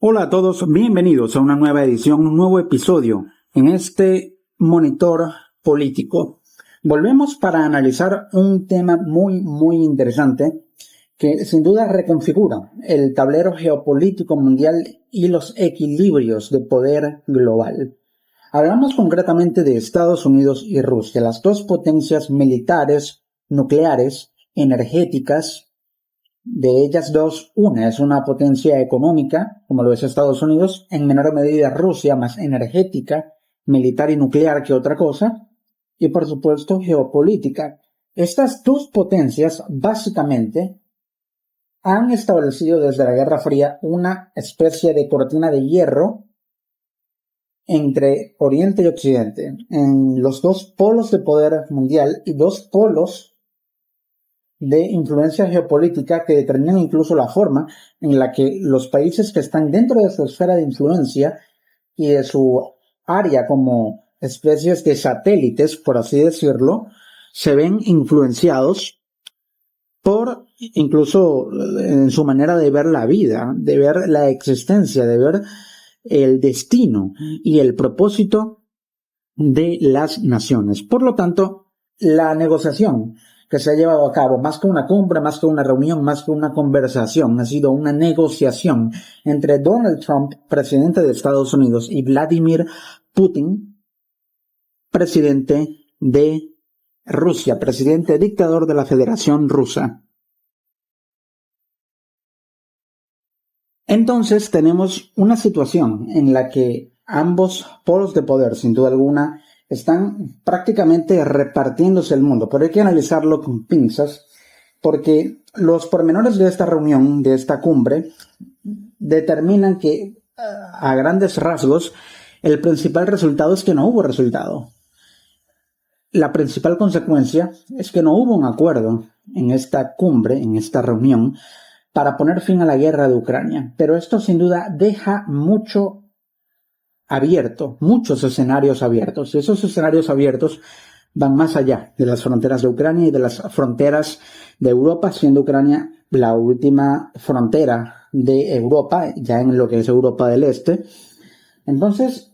Hola a todos, bienvenidos a una nueva edición, un nuevo episodio en este monitor político. Volvemos para analizar un tema muy interesante que sin duda reconfigura el tablero geopolítico mundial y los equilibrios de poder global. Hablamos concretamente de Estados Unidos y Rusia, las dos potencias militares, nucleares, energéticas. De ellas dos, una es una potencia económica, como lo es Estados Unidos, en menor medida Rusia, más energética, militar y nuclear que otra cosa, y por supuesto geopolítica. Estas dos potencias básicamente han establecido desde la Guerra Fría una especie de cortina de hierro entre Oriente y Occidente, en los dos polos de poder mundial y dos polos de influencia geopolítica que determinan incluso la forma en la que los países que están dentro de su esfera de influencia y de su área como especies de satélites, por así decirlo, se ven influenciados por incluso en su manera de ver la vida, de ver la existencia, de ver el destino y el propósito de las naciones. Por lo tanto, la negociación que se ha llevado a cabo, más que una cumbre, más que una reunión, más que una conversación, ha sido una negociación entre Donald Trump, presidente de Estados Unidos, y Vladimir Putin, presidente de Rusia, presidente dictador de la Federación Rusa. Entonces tenemos una situación en la que ambos polos de poder, sin duda alguna, están prácticamente repartiéndose el mundo, pero hay que analizarlo con pinzas porque los pormenores de esta reunión, de esta cumbre, determinan que a grandes rasgos el principal resultado es que no hubo resultado. La principal consecuencia es que no hubo un acuerdo en esta cumbre, en esta reunión, para poner fin a la guerra de Ucrania, pero esto sin duda deja mucho abierto, muchos escenarios abiertos, y esos escenarios abiertos van más allá de las fronteras de Ucrania y de las fronteras de Europa, siendo Ucrania la última frontera de Europa, ya en lo que es Europa del Este. Entonces,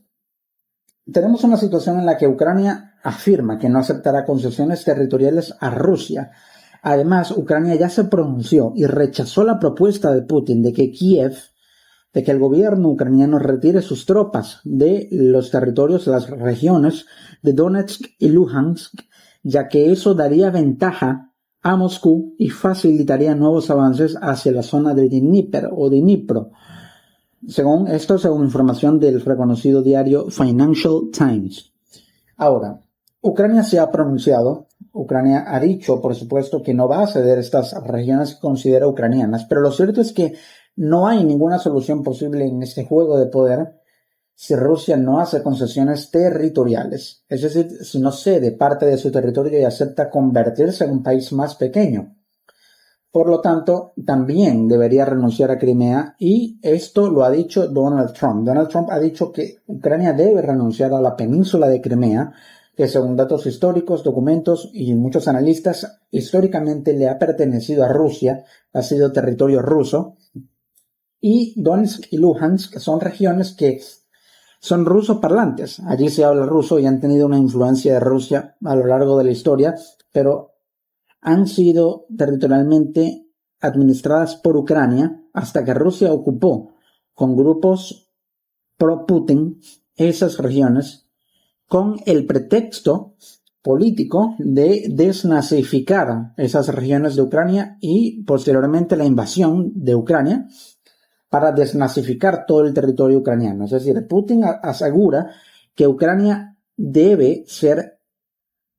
tenemos una situación en la que Ucrania afirma que no aceptará concesiones territoriales a Rusia. Además, Ucrania ya se pronunció y rechazó la propuesta de Putin de que el gobierno ucraniano retire sus tropas de los territorios, las regiones de Donetsk y Luhansk, ya que eso daría ventaja a Moscú y facilitaría nuevos avances hacia la zona del Dnieper o Dnipro. Según información del reconocido diario Financial Times. Ahora, Ucrania se ha pronunciado. Ucrania ha dicho, por supuesto, que no va a ceder estas regiones que considera ucranianas, pero lo cierto es que no hay ninguna solución posible en este juego de poder si Rusia no hace concesiones territoriales, es decir, si no cede parte de su territorio y acepta convertirse en un país más pequeño. Por lo tanto, también debería renunciar a Crimea y esto lo ha dicho Donald Trump. Donald Trump ha dicho que Ucrania debe renunciar a la península de Crimea, que según datos históricos, documentos y muchos analistas, históricamente le ha pertenecido a Rusia, ha sido territorio ruso. Y Donetsk y Luhansk son regiones que son ruso-parlantes. Allí se habla ruso y han tenido una influencia de Rusia a lo largo de la historia, pero han sido territorialmente administradas por Ucrania hasta que Rusia ocupó con grupos pro-Putin esas regiones con el pretexto político de desnazificar esas regiones de Ucrania y posteriormente la invasión de Ucrania para desnazificar todo el territorio ucraniano. Es decir, Putin asegura que Ucrania debe ser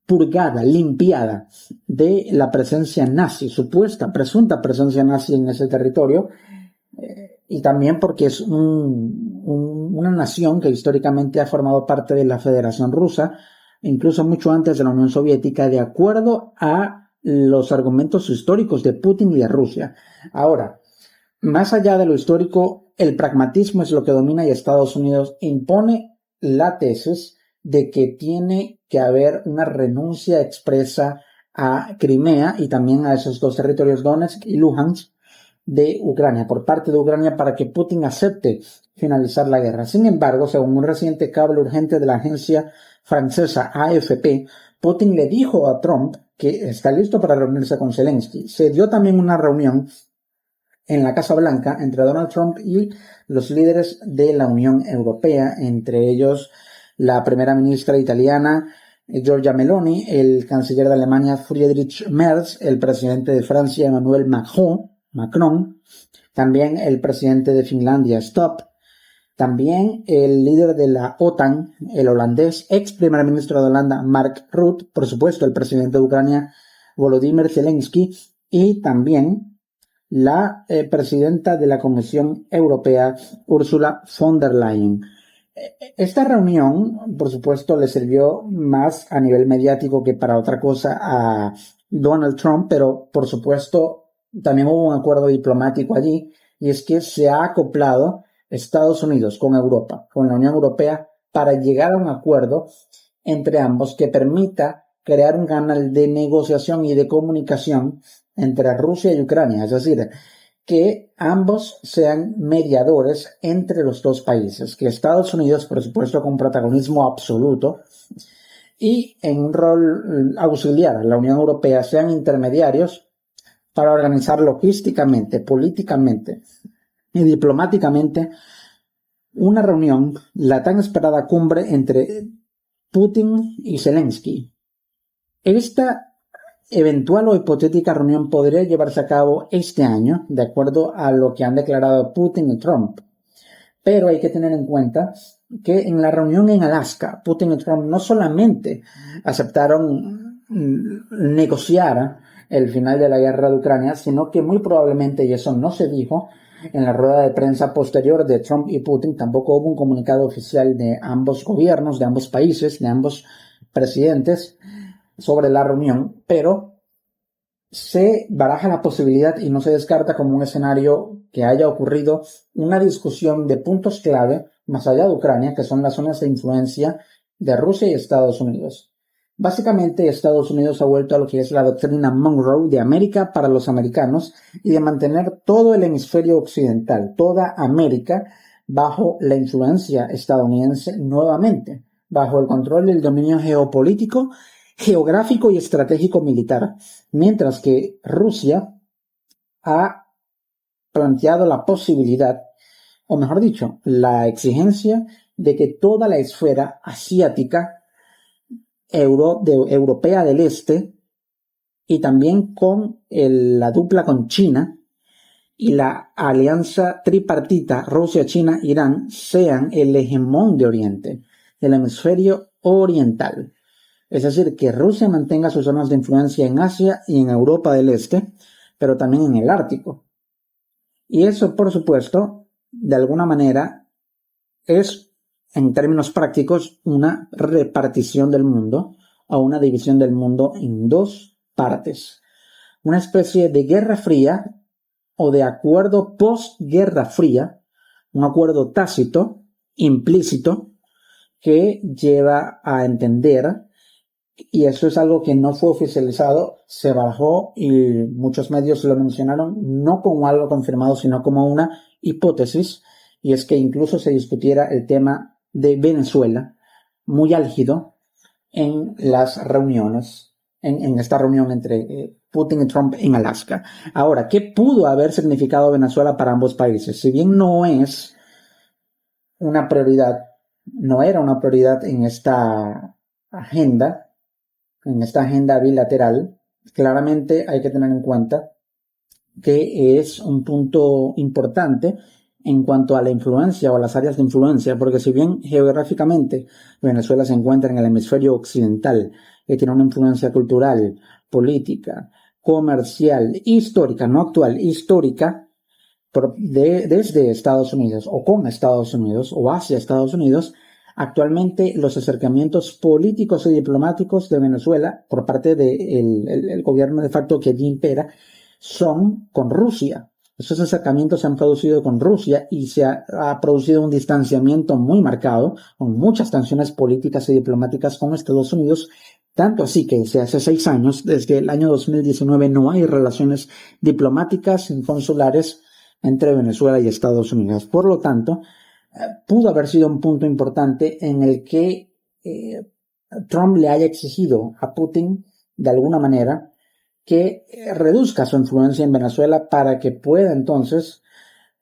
purgada, limpiada de la presencia nazi, supuesta, presunta presencia nazi en ese territorio, y también porque es una nación que históricamente ha formado parte de la Federación Rusa, incluso mucho antes de la Unión Soviética, de acuerdo a los argumentos históricos de Putin y de Rusia. Ahora, más allá de lo histórico, el pragmatismo es lo que domina y Estados Unidos impone la tesis de que tiene que haber una renuncia expresa a Crimea y también a esos dos territorios, Donetsk y Luhansk, de Ucrania, por parte de Ucrania, para que Putin acepte finalizar la guerra. Sin embargo, según un reciente cable urgente de la agencia francesa AFP, Putin le dijo a Trump que está listo para reunirse con Zelensky. Se dio también una reunión en la Casa Blanca entre Donald Trump y los líderes de la Unión Europea, entre ellos la primera ministra italiana Giorgia Meloni, el canciller de Alemania Friedrich Merz, el presidente de Francia Emmanuel Macron, también el presidente de Finlandia Stubb, también el líder de la OTAN, el holandés, ex primer ministro de Holanda Mark Rutte, por supuesto el presidente de Ucrania Volodymyr Zelensky, y también la presidenta de la Comisión Europea Ursula von der Leyen. Esta reunión, por supuesto, le sirvió más a nivel mediático que para otra cosa a Donald Trump, pero por supuesto también hubo un acuerdo diplomático allí, y es que se ha acoplado Estados Unidos con Europa, con la Unión Europea, para llegar a un acuerdo entre ambos que permita crear un canal de negociación y de comunicación entre Rusia y Ucrania, es decir, que ambos sean mediadores entre los dos países, que Estados Unidos, por supuesto, con protagonismo absoluto, y en un rol auxiliar, la Unión Europea, sean intermediarios para organizar logísticamente, políticamente y diplomáticamente una reunión, la tan esperada cumbre entre Putin y Zelensky. Esta eventual o hipotética reunión podría llevarse a cabo este año, de acuerdo a lo que han declarado Putin y Trump. Pero hay que tener en cuenta que en la reunión en Alaska, Putin y Trump no solamente aceptaron negociar el final de la guerra de Ucrania, sino que muy probablemente, y eso no se dijo, en la rueda de prensa posterior de Trump y Putin, tampoco hubo un comunicado oficial de ambos gobiernos, de ambos países, de ambos presidentes, sobre la reunión, pero se baraja la posibilidad y no se descarta como un escenario que haya ocurrido una discusión de puntos clave más allá de Ucrania, que son las zonas de influencia de Rusia y Estados Unidos. Básicamente, Estados Unidos ha vuelto a lo que es la doctrina Monroe de América para los americanos y de mantener todo el hemisferio occidental, toda América, bajo la influencia estadounidense nuevamente, bajo el control del dominio geopolítico, geográfico y estratégico militar, mientras que Rusia ha planteado la posibilidad, o mejor dicho, la exigencia de que toda la esfera asiática, europea del este, y también con la dupla con China y la alianza tripartita Rusia, China, Irán, sean el hegemón de Oriente, del hemisferio oriental. Es decir, que Rusia mantenga sus zonas de influencia en Asia y en Europa del Este, pero también en el Ártico. Y eso, por supuesto, de alguna manera, es, en términos prácticos, una repartición del mundo o una división del mundo en dos partes. Una especie de guerra fría o de acuerdo post-guerra fría, un acuerdo tácito, implícito, que lleva a entender, y eso es algo que no fue oficializado, se barajó y muchos medios lo mencionaron, no como algo confirmado, sino como una hipótesis, y es que incluso se discutiera el tema de Venezuela, muy álgido en las reuniones, en esta reunión entre Putin y Trump en Alaska. Ahora, ¿qué pudo haber significado Venezuela para ambos países? Si bien no es una prioridad, no era una prioridad en esta agenda bilateral, claramente hay que tener en cuenta que es un punto importante en cuanto a la influencia o a las áreas de influencia, porque si bien geográficamente Venezuela se encuentra en el hemisferio occidental, que tiene una influencia cultural, política, comercial, histórica, no actual, histórica, desde Estados Unidos o con Estados Unidos o hacia Estados Unidos, actualmente los acercamientos políticos y diplomáticos de Venezuela por parte del gobierno de facto que allí impera son con Rusia. Esos acercamientos se han producido con Rusia y se ha producido un distanciamiento muy marcado, con muchas tensiones políticas y diplomáticas con Estados Unidos, Tanto así que desde hace 6 años, desde el año 2019, no hay relaciones diplomáticas ni consulares entre Venezuela y Estados Unidos. Por lo tanto, pudo haber sido un punto importante en el que Trump le haya exigido a Putin, de alguna manera, que reduzca su influencia en Venezuela para que pueda entonces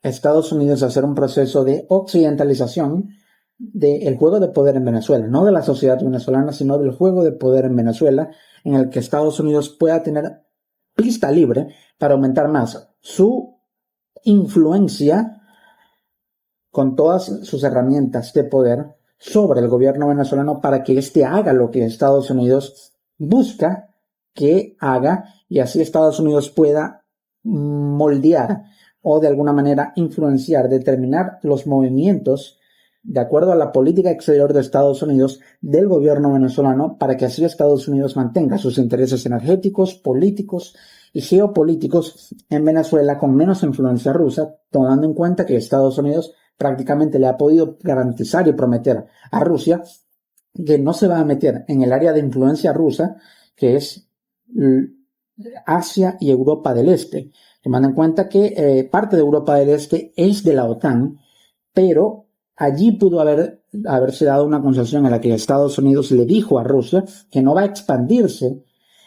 Estados Unidos hacer un proceso de occidentalización del juego de poder en Venezuela, no de la sociedad venezolana, sino del juego de poder en Venezuela, en el que Estados Unidos pueda tener pista libre para aumentar más su influencia con todas sus herramientas de poder sobre el gobierno venezolano para que éste haga lo que Estados Unidos busca que haga y así Estados Unidos pueda moldear o de alguna manera influenciar, determinar los movimientos de acuerdo a la política exterior de Estados Unidos del gobierno venezolano para que así Estados Unidos mantenga sus intereses energéticos, políticos y geopolíticos en Venezuela con menos influencia rusa, tomando en cuenta que Estados Unidos prácticamente le ha podido garantizar y prometer a Rusia que no se va a meter en el área de influencia rusa, que es Asia y Europa del Este. Tomando en cuenta que parte de Europa del Este es de la OTAN, pero allí pudo haberse dado una concesión en la que Estados Unidos le dijo a Rusia que no va a expandirse,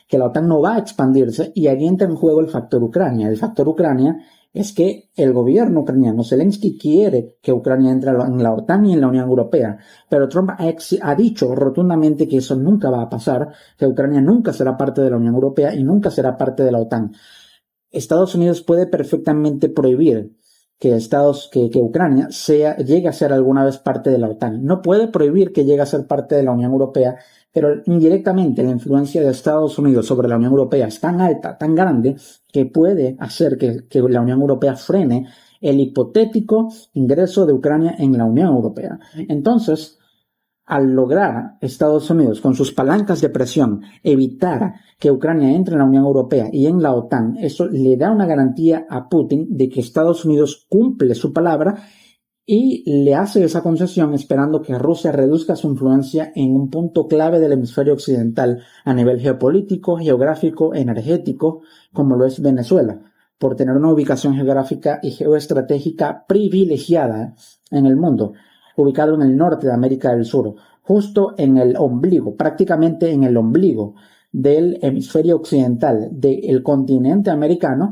que la OTAN no va a expandirse, y allí entra en juego el factor Ucrania. El factor Ucrania es que el gobierno ucraniano, Zelensky, quiere que Ucrania entre en la OTAN y en la Unión Europea, pero Trump ha dicho rotundamente que eso nunca va a pasar, que Ucrania nunca será parte de la Unión Europea y nunca será parte de la OTAN. Estados Unidos puede perfectamente prohibir que Ucrania llegue a ser alguna vez parte de la OTAN. No puede prohibir que llegue a ser parte de la Unión Europea, pero indirectamente la influencia de Estados Unidos sobre la Unión Europea es tan alta, tan grande, que puede hacer que la Unión Europea frene el hipotético ingreso de Ucrania en la Unión Europea. Entonces, al lograr Estados Unidos con sus palancas de presión evitar que Ucrania entre en la Unión Europea y en la OTAN, eso le da una garantía a Putin de que Estados Unidos cumple su palabra y le hace esa concesión esperando que Rusia reduzca su influencia en un punto clave del hemisferio occidental a nivel geopolítico, geográfico, energético, como lo es Venezuela, por tener una ubicación geográfica y geoestratégica privilegiada en el mundo, ubicado en el norte de América del Sur, justo en el ombligo, prácticamente en el ombligo del hemisferio occidental del continente americano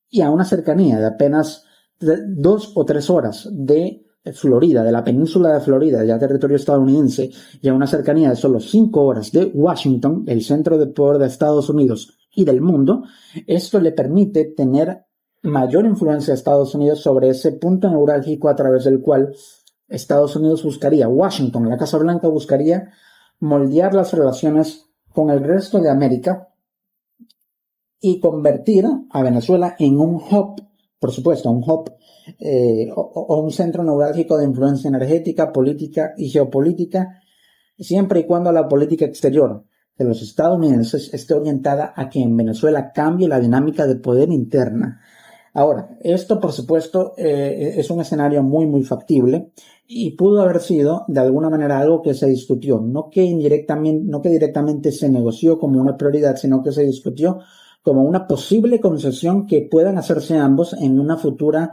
y a una cercanía de apenas 2 o 3 horas de Florida, de la península de Florida, ya territorio estadounidense, y a una cercanía de solo 5 horas de Washington, el centro de poder de Estados Unidos y del mundo. Esto le permite tener mayor influencia a Estados Unidos sobre ese punto neurálgico a través del cual Estados Unidos buscaría, Washington, la Casa Blanca buscaría moldear las relaciones con el resto de América y convertir a Venezuela en un hub, por supuesto, un hub o un centro neurálgico de influencia energética, política y geopolítica, siempre y cuando la política exterior de los estadounidenses esté orientada a que en Venezuela cambie la dinámica de poder interna. Ahora, esto por supuesto es un escenario muy muy factible y pudo haber sido de alguna manera algo que se discutió, no que directamente se negoció como una prioridad, sino que se discutió como una posible concesión que puedan hacerse ambos en una futura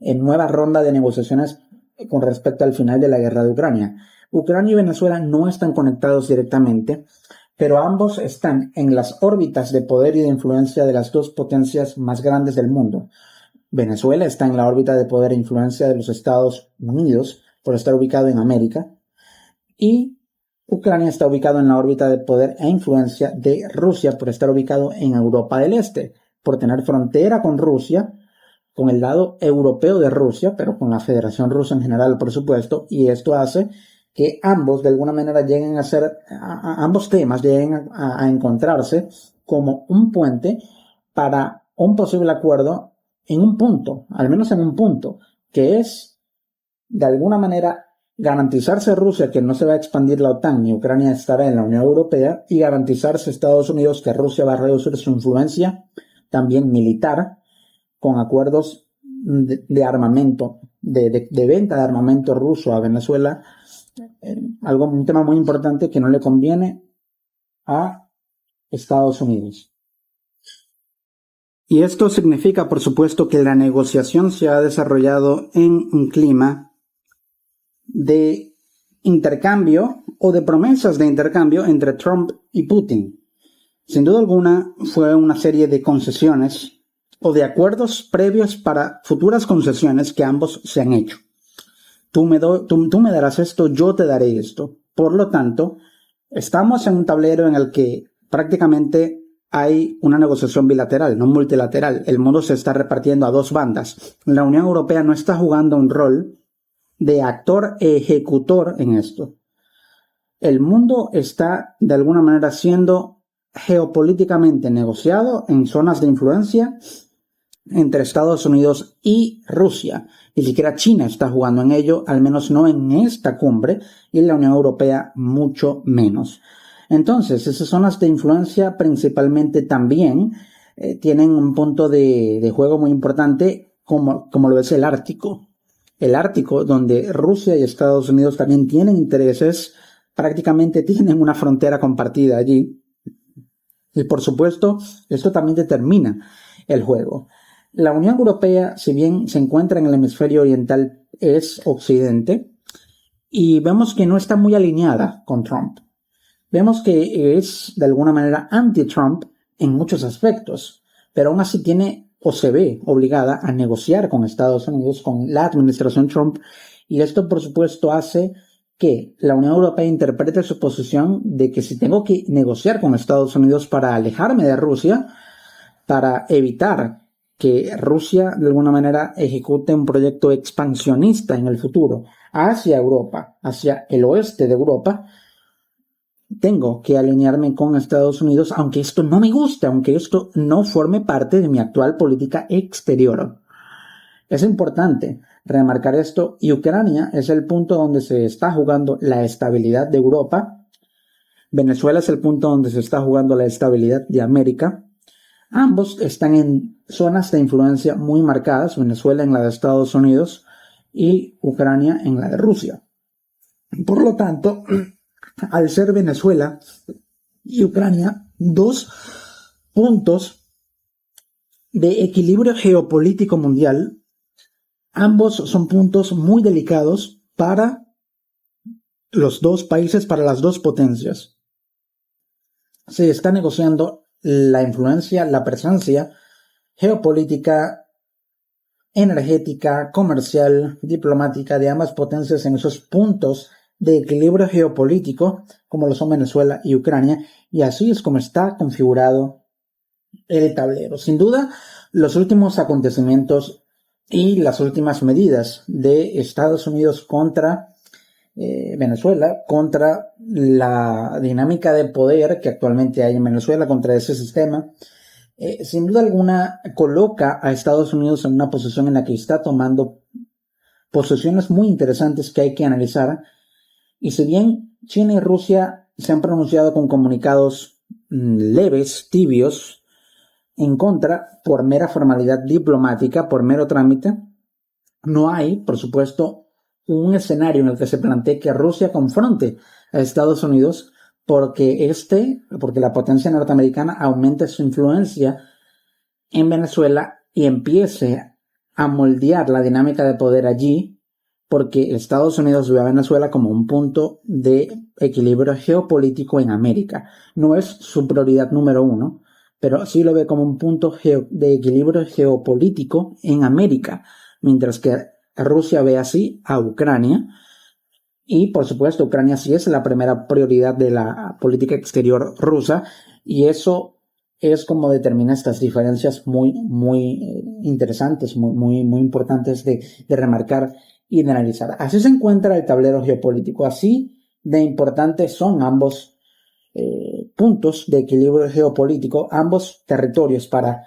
nueva ronda de negociaciones con respecto al final de la guerra de Ucrania. Ucrania y Venezuela no están conectados directamente, pero ambos están en las órbitas de poder y de influencia de las dos potencias más grandes del mundo. Venezuela está en la órbita de poder e influencia de los Estados Unidos por estar ubicado en América y Ucrania está ubicado en la órbita de poder e influencia de Rusia por estar ubicado en Europa del Este, por tener frontera con Rusia, con el lado europeo de Rusia, pero con la Federación Rusa en general, por supuesto, y esto hace que ambos de alguna manera lleguen a ser, ambos temas lleguen a encontrarse como un puente para un posible acuerdo en un punto, al menos en un punto, que es de alguna manera garantizarse a Rusia que no se va a expandir la OTAN y Ucrania estará en la Unión Europea y garantizarse a Estados Unidos que Rusia va a reducir su influencia también militar con acuerdos de armamento, de venta de armamento ruso a Venezuela, un tema muy importante que no le conviene a Estados Unidos. Y esto significa, por supuesto, que la negociación se ha desarrollado en un clima de intercambio o de promesas de intercambio entre Trump y Putin. Sin duda alguna, fue una serie de concesiones o de acuerdos previos para futuras concesiones que ambos se han hecho. Tú me darás esto, yo te daré esto. Por lo tanto, estamos en un tablero en el que prácticamente hay una negociación bilateral, no multilateral. El mundo se está repartiendo a dos bandas. La Unión Europea no está jugando un rol de actor ejecutor en esto. El mundo está de alguna manera siendo geopolíticamente negociado en zonas de influencia entre Estados Unidos y Rusia. Ni siquiera China está jugando en ello, al menos no en esta cumbre, y la Unión Europea mucho menos. Entonces, esas zonas de influencia principalmente también tienen un punto de juego muy importante como lo es el Ártico. El Ártico, donde Rusia y Estados Unidos también tienen intereses, prácticamente tienen una frontera compartida allí. Y por supuesto, esto también determina el juego. La Unión Europea, si bien se encuentra en el hemisferio oriental, es Occidente, y vemos que no está muy alineada con Trump. Vemos que es de alguna manera anti-Trump en muchos aspectos, pero aún así tiene o se ve obligada a negociar con Estados Unidos, con la administración Trump, y esto por supuesto hace que la Unión Europea interprete su posición de que si tengo que negociar con Estados Unidos para alejarme de Rusia, para evitar que Rusia de alguna manera ejecute un proyecto expansionista en el futuro hacia Europa, hacia el oeste de Europa, tengo que alinearme con Estados Unidos, aunque esto no me guste, aunque esto no forme parte de mi actual política exterior. Es importante remarcar esto, y Ucrania es el punto donde se está jugando la estabilidad de Europa. Venezuela es el punto donde se está jugando la estabilidad de América. Ambos están en zonas de influencia muy marcadas, Venezuela en la de Estados Unidos y Ucrania en la de Rusia. Por lo tanto, al ser Venezuela y Ucrania dos puntos de equilibrio geopolítico mundial, ambos son puntos muy delicados para los dos países, para las dos potencias. Se está negociando la influencia, la presencia geopolítica, energética, comercial, diplomática de ambas potencias en esos puntos de equilibrio geopolítico, como lo son Venezuela y Ucrania, y así es como está configurado el tablero. Sin duda, los últimos acontecimientos y las últimas medidas de Estados Unidos contra Venezuela, contra la dinámica de poder que actualmente hay en Venezuela, contra ese sistema, sin duda alguna coloca a Estados Unidos en una posición en la que está tomando posiciones muy interesantes que hay que analizar. Y si bien China y Rusia se han pronunciado con comunicados leves, tibios, en contra, por mera formalidad diplomática, por mero trámite, no hay, por supuesto, un escenario en el que se plantee que Rusia confronte a Estados Unidos porque la potencia norteamericana aumente su influencia en Venezuela y empiece a moldear la dinámica de poder allí, porque Estados Unidos ve a Venezuela como un punto de equilibrio geopolítico en América. No es su prioridad número uno, pero sí lo ve como un punto de equilibrio geopolítico en América, mientras que Rusia ve así a Ucrania. Y por supuesto, Ucrania sí es la primera prioridad de la política exterior rusa, y eso es como determina estas diferencias muy interesantes, muy importantes de remarcar y de analizar. Así se encuentra el tablero geopolítico, así de importantes son ambos puntos de equilibrio geopolítico, ambos territorios para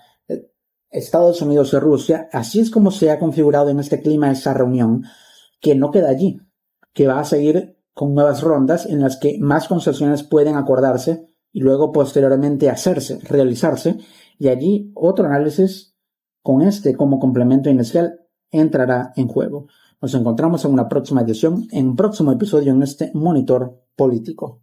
Estados Unidos y Rusia. Así es como se ha configurado en este clima esa reunión, que no queda allí, que va a seguir con nuevas rondas en las que más concesiones pueden acordarse y luego posteriormente realizarse, y allí otro análisis con este como complemento inicial entrará en juego. Nos encontramos en una próxima edición, en un próximo episodio en este Monitor Político.